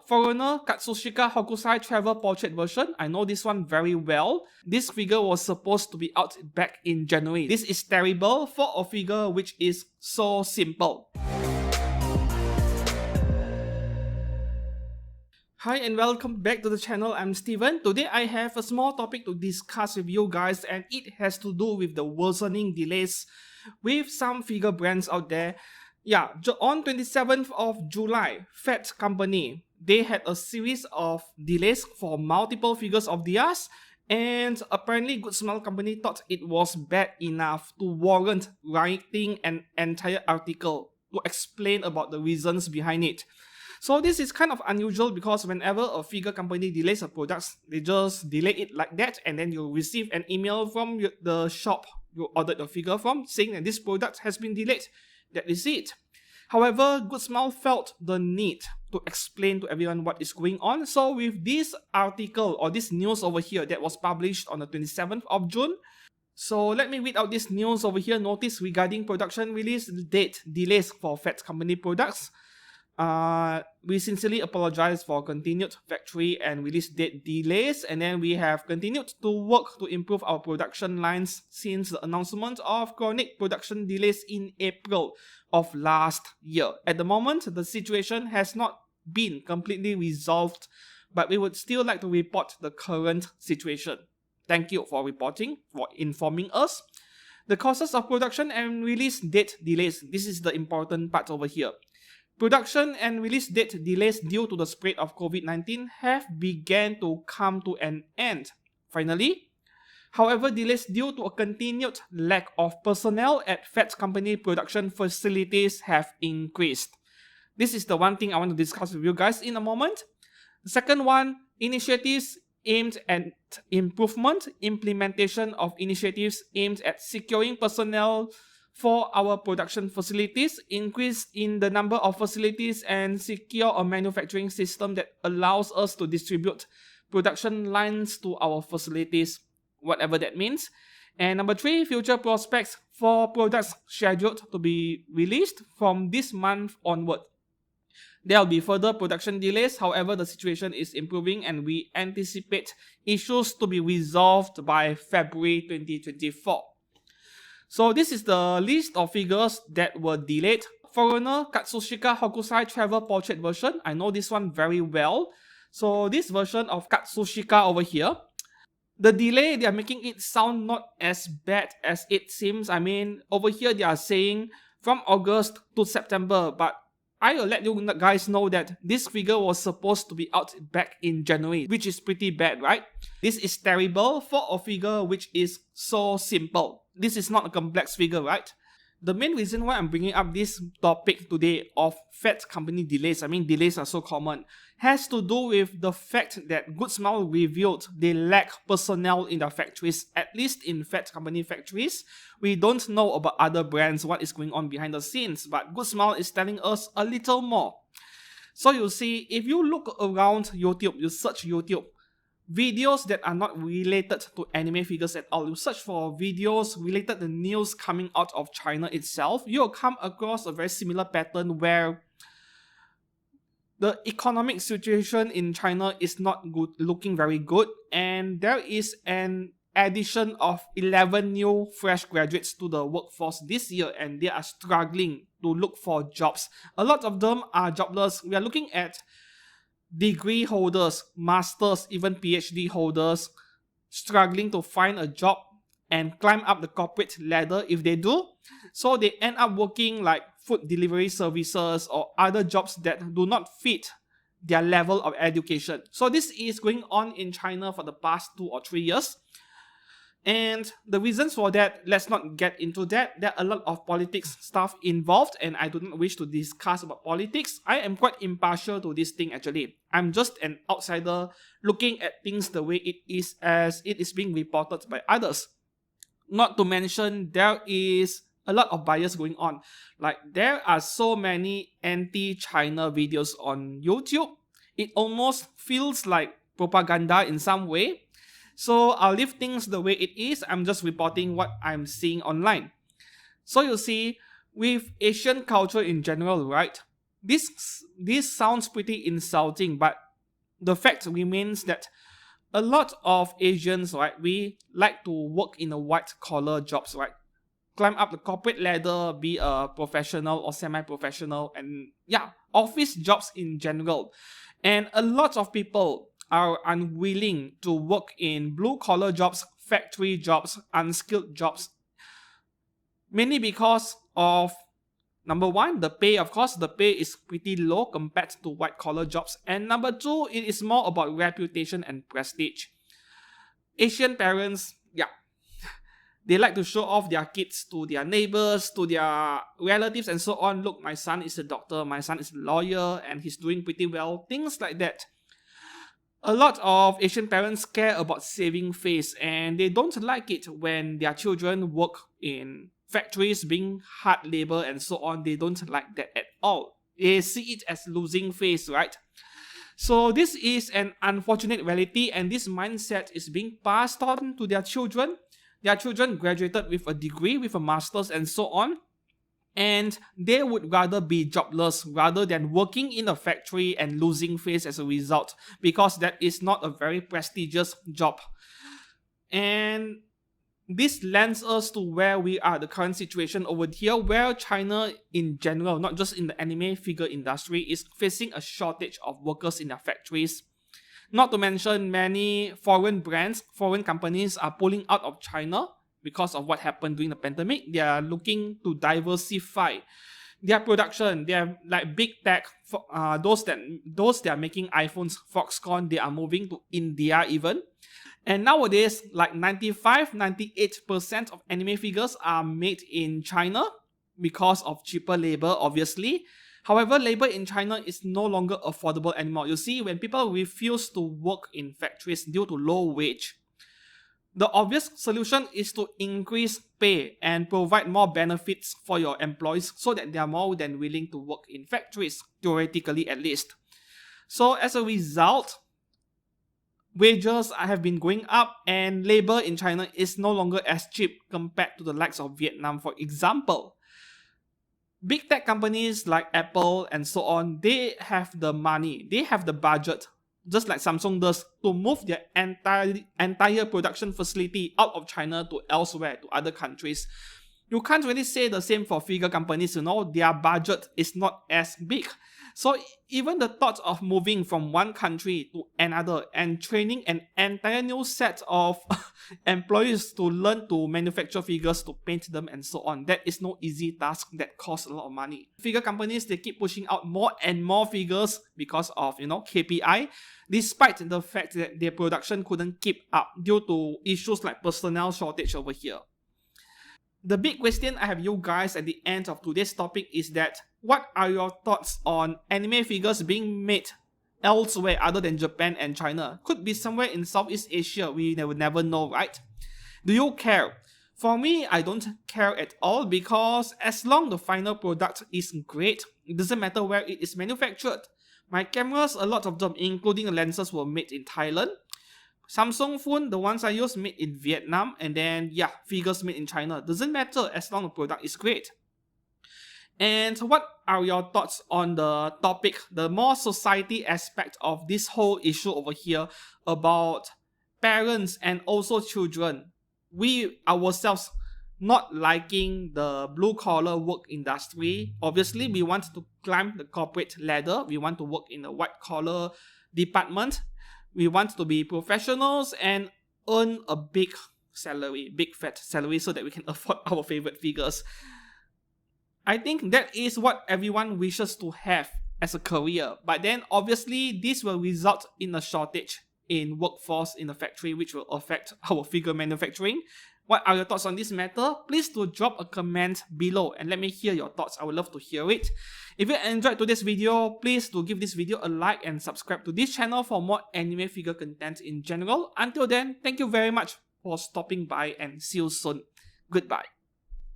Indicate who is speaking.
Speaker 1: Foreigner Katsushika Hokusai travel portrait version. I know this one very well. This figure was supposed to be out back in January. This is terrible for a figure which is so simple. Hi and welcome back to the channel. I'm Steven. Today I have a small topic to discuss with you guys, and it has to do with the worsening delays with some figure brands out there. Yeah, on 27th of July, Phat Company, they had a series of delays for multiple figures of theirs, and apparently Good Smile Company thought it was bad enough to warrant writing an entire article to explain about the reasons behind it. So this is kind of unusual because whenever a figure company delays a product, they just delay it like that, and then you receive an email from the shop you ordered the figure from saying that this product has been delayed. That is it. However, Good Smile felt the need to explain to everyone what is going on. So with this article or this news over here that was published on the 27th of June, so let me read out this news over here. Notice regarding production release date delays for Phat Company products. We sincerely apologize for continued factory and release date delays, and then we have continued to work to improve our production lines since the announcement of chronic production delays in April of last year. At the moment, the situation has not been completely resolved, but we would still like to report the current situation. Thank you for reporting, for informing us. The causes of production and release date delays. This is the important part over here. Production and release date delays due to the spread of COVID-19 have begun to come to an end, finally. However, delays due to a continued lack of personnel at Phat Company production facilities have increased. This is the one thing I want to discuss with you guys in a moment. The second one, initiatives aimed at implementation of initiatives aimed at securing personnel for our production facilities, increase in the number of facilities, and secure a manufacturing system that allows us to distribute production lines to our facilities, whatever that means. And number 3, future prospects for products scheduled to be released from this month onward. There will be further production delays, however the situation is improving and we anticipate issues to be resolved by February 2024. So this is the list of figures that were delayed. Foreigner Katsushika Hokusai travel portrait version. I know this one very well. So this version of Katsushika over here, the delay, they are making it sound not as bad as it seems. I mean, over here they are saying from August to September, but I will let you guys know that this figure was supposed to be out back in January, which is pretty bad, right? This is terrible for a figure which is so simple. This is not a complex figure, right? The main reason why I'm bringing up this topic today of Phat Company delays, I mean delays are so common, has to do with the fact that Good Smile revealed they lack personnel in their factories, at least in Phat Company factories. We don't know about other brands what is going on behind the scenes, but Good Smile is telling us a little more. So you see, if you look around YouTube, you search YouTube, videos that are not related to anime figures at all, you search for videos related to news coming out of China itself, you'll come across a very similar pattern where the economic situation in China is not good, looking very good, and there is an addition of 11 new fresh graduates to the workforce this year, and they are struggling to look for jobs. A lot of them are jobless. We are looking at degree holders, masters, even PhD holders struggling to find a job and climb up the corporate ladder if they do. So they end up working like food delivery services or other jobs that do not fit their level of education. So this is going on in China for the past 2 or 3 years. And the reasons for that, let's not get into that. There are a lot of politics stuff involved, and I do not wish to discuss about politics. I am quite impartial to this thing actually. I'm just an outsider looking at things the way it is as it is being reported by others. Not to mention, there is a lot of bias going on. Like, there are so many anti-China videos on YouTube. It almost feels like propaganda in some way. So I'll leave things the way it is. I'm just reporting what I'm seeing online. So you see, with Asian culture in general, right? This sounds pretty insulting, but the fact remains that a lot of Asians, right, we like to work in a white collar jobs, right? Climb up the corporate ladder, be a professional or semi-professional, and yeah, office jobs in general. And a lot of people are unwilling to work in blue collar jobs, factory jobs, unskilled jobs, mainly because of number one, the pay. Of course, the pay is pretty low compared to white collar jobs. And number two, it is more about reputation and prestige. Asian parents, yeah, they like to show off their kids to their neighbors, to their relatives, and so on. Look, my son is a doctor, my son is a lawyer, and he's doing pretty well. Things like that. A lot of Asian parents care about saving face, and they don't like it when their children work in factories being hard labor and so on. They don't like that at all. They see it as losing face, right? So this is an unfortunate reality, and this mindset is being passed on to their children. Their children graduated with a degree, with a master's and so on, and they would rather be jobless rather than working in a factory and losing face as a result, because that is not a very prestigious job. And this lands us to where we are, the current situation over here, where China in general, not just in the anime figure industry, is facing a shortage of workers in their factories. Not to mention, many foreign brands, foreign companies are pulling out of China because of what happened during the pandemic. They are looking to diversify their production. They are like big tech, those that are making iPhones, Foxconn, they are moving to India even. And nowadays, like 95-98% of anime figures are made in China because of cheaper labor, obviously. However, labor in China is no longer affordable anymore. You see, when people refuse to work in factories due to low wage, the obvious solution is to increase pay and provide more benefits for your employees so that they are more than willing to work in factories, theoretically at least. So as a result, wages have been going up, and labor in China is no longer as cheap compared to the likes of Vietnam, for example. Big tech companies like Apple and so on, they have the money, they have the budget, just like Samsung does, to move their entire production facility out of China to elsewhere, to other countries. You can't really say the same for figure companies, their budget is not as big. So even the thought of moving from one country to another and training an entire new set of employees to learn to manufacture figures, to paint them and so on, that is no easy task. That costs a lot of money. Figure companies, they keep pushing out more and more figures because of, KPI, despite the fact that their production couldn't keep up due to issues like personnel shortage over here. The big question I have you guys at the end of today's topic is that, what are your thoughts on anime figures being made elsewhere other than Japan and China? Could be somewhere in Southeast Asia, we will never know, right? Do you care? For me, I don't care at all, because as long the final product is great, it doesn't matter where it is manufactured. My cameras, a lot of them, including the lenses, were made in Thailand. Samsung phone, the ones I use, made in Vietnam, and then figures made in China. Doesn't matter as long the product is great. And what are your thoughts on the topic, the more society aspect of this whole issue over here about parents and also children? We ourselves not liking the blue collar work industry. Obviously, we want to climb the corporate ladder. We want to work in a white collar department. We want to be professionals and earn a big salary, big fat salary, so that we can afford our favorite figures. I think that is what everyone wishes to have as a career. But then obviously this will result in a shortage in workforce in the factory, which will affect our figure manufacturing. What are your thoughts on this matter? Please do drop a comment below and let me hear your thoughts. I would love to hear it. If you enjoyed today's video, please do give this video a like and subscribe to this channel for more anime figure content in general. Until then, thank you very much for stopping by and see you soon. Goodbye.